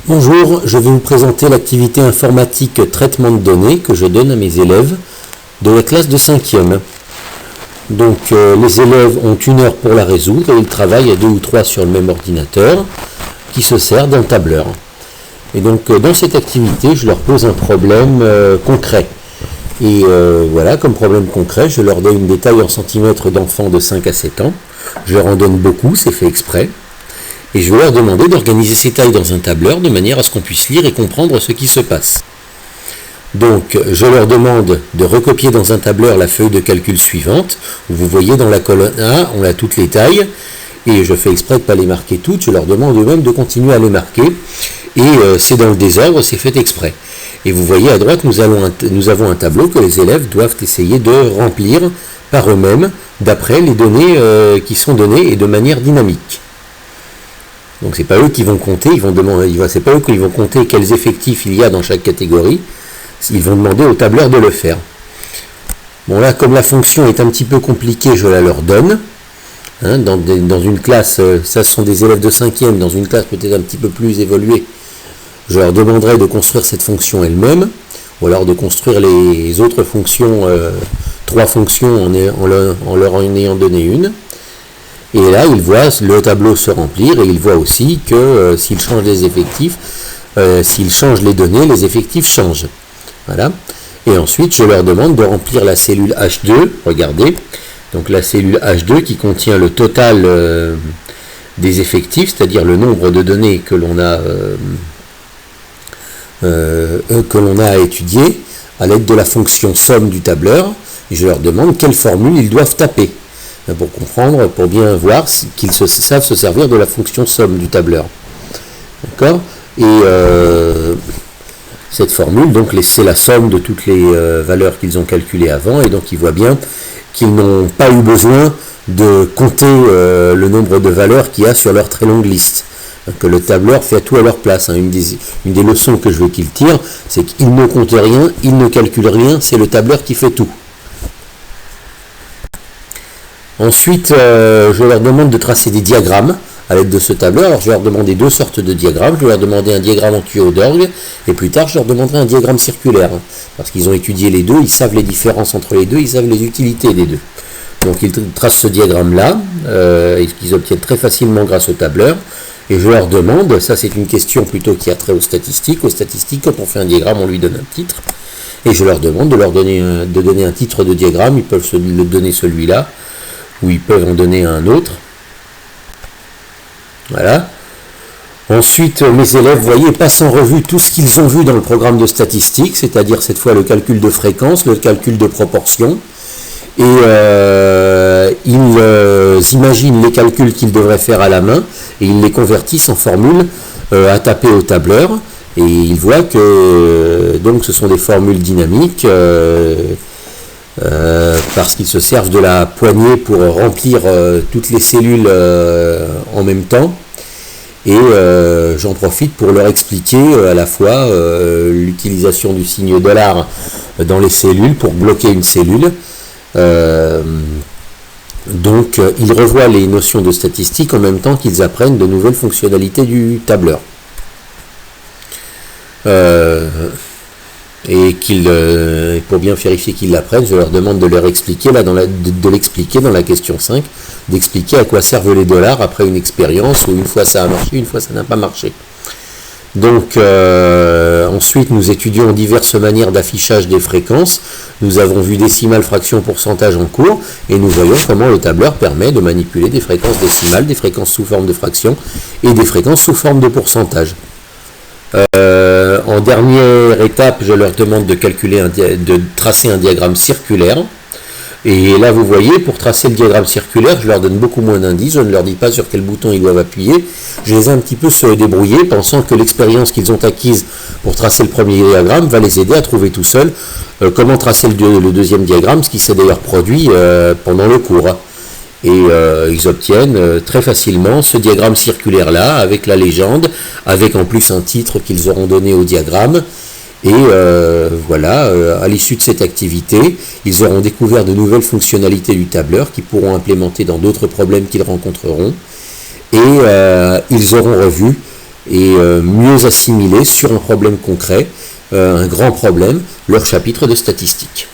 Bonjour, je vais vous présenter l'activité informatique traitement de données que je donne à mes élèves de la classe de 5e. Donc les élèves ont 1 heure pour la résoudre et ils travaillent à 2 ou 3 sur le même ordinateur qui se sert d'un tableur. Et donc dans cette activité, je leur pose un problème concret. Et voilà, comme problème concret, je leur donne des tailles en centimètres d'enfants de 5 à 7 ans. Je leur en donne beaucoup, c'est fait exprès. Et je vais leur demander d'organiser ces tailles dans un tableur de manière à ce qu'on puisse lire et comprendre ce qui se passe. Donc, je leur demande de recopier dans un tableur la feuille de calcul suivante. Vous voyez dans la colonne A, on a toutes les tailles. Et je fais exprès de ne pas les marquer toutes. Je leur demande eux-mêmes de continuer à les marquer. Et c'est dans le désordre, c'est fait exprès. Et vous voyez à droite, nous avons un tableau que les élèves doivent essayer de remplir par eux-mêmes, d'après les données qui sont données et de manière dynamique. Donc c'est pas eux qui vont compter, c'est pas eux qui vont compter quels effectifs il y a dans chaque catégorie, ils vont demander au tableur de le faire. Bon là, comme la fonction est un petit peu compliquée, je la leur donne. Dans une classe, ça ce sont des élèves de 5e, dans une classe peut-être un petit peu plus évoluée, je leur demanderai de construire cette fonction elle-même, ou alors de construire les autres fonctions, 3 fonctions en leur en ayant donné une. Et là, ils voient le tableau se remplir et ils voient aussi que s'ils changent les effectifs, s'ils changent les données, les effectifs changent. Voilà. Et ensuite, je leur demande de remplir la cellule H2. Regardez. Donc la cellule H2 qui contient le total des effectifs, c'est-à-dire le nombre de données que l'on a à étudier à l'aide de la fonction somme du tableur. Et je leur demande quelle formule ils doivent taper. Pour comprendre, pour bien voir qu'ils savent se servir de la fonction somme du tableur. D'accord ? Et cette formule, donc, c'est la somme de toutes les valeurs qu'ils ont calculées avant, et donc ils voient bien qu'ils n'ont pas eu besoin de compter le nombre de valeurs qu'il y a sur leur très longue liste. Que le tableur fait tout à leur place. Une des leçons que je veux qu'ils tirent, c'est qu'ils ne comptent rien, ils ne calculent rien, c'est le tableur qui fait tout. Ensuite, je leur demande de tracer des diagrammes à l'aide de ce tableur. Alors, je vais leur demander 2 sortes de diagrammes. Je vais leur demander un diagramme en tuyau d'orgue, et plus tard, je leur demanderai un diagramme circulaire. Parce qu'ils ont étudié les deux, ils savent les différences entre les deux, ils savent les utilités des deux. Donc, ils tracent ce diagramme-là, et qu'ils obtiennent très facilement grâce au tableur. Et je leur demande, ça c'est une question plutôt qui a trait aux statistiques. Aux statistiques, quand on fait un diagramme, on lui donne un titre. Et je leur demande de donner un titre de diagramme. Ils peuvent le donner celui-là, ou ils peuvent en donner un autre. Voilà. Ensuite, mes élèves, vous voyez, passent en revue tout ce qu'ils ont vu dans le programme de statistiques, c'est-à-dire cette fois le calcul de fréquence, le calcul de proportion, et ils imaginent les calculs qu'ils devraient faire à la main, et ils les convertissent en formules à taper au tableur, et ils voient que donc ce sont des formules dynamiques, parce qu'ils se servent de la poignée pour remplir toutes les cellules en même temps. Et j'en profite pour leur expliquer à la fois l'utilisation du signe $ dans les cellules pour bloquer une cellule. Donc ils revoient les notions de statistique en même temps qu'ils apprennent de nouvelles fonctionnalités du tableur. Et pour bien vérifier qu'ils l'apprennent, je leur demande de leur expliquer, de l'expliquer dans la question 5, d'expliquer à quoi servent les $ après une expérience où une fois ça a marché, une fois ça n'a pas marché. Donc ensuite nous étudions diverses manières d'affichage des fréquences. Nous avons vu décimales, fractions, pourcentage en cours, et nous voyons comment le tableur permet de manipuler des fréquences décimales, des fréquences sous forme de fractions et des fréquences sous forme de pourcentage. En dernière étape, je leur demande de tracer un diagramme circulaire. Et là, vous voyez, pour tracer le diagramme circulaire, je leur donne beaucoup moins d'indices. Je ne leur dis pas sur quel bouton ils doivent appuyer. Je les ai un petit peu se débrouiller, pensant que l'expérience qu'ils ont acquise pour tracer le premier diagramme va les aider à trouver tout seuls comment tracer le deuxième diagramme, ce qui s'est d'ailleurs produit pendant le cours. Et ils obtiennent très facilement ce diagramme circulaire-là, avec la légende, avec en plus un titre qu'ils auront donné au diagramme. Et voilà, à l'issue de cette activité, ils auront découvert de nouvelles fonctionnalités du tableur qu'ils pourront implémenter dans d'autres problèmes qu'ils rencontreront. Et ils auront revu et mieux assimiler sur un problème concret, un grand problème, leur chapitre de statistique.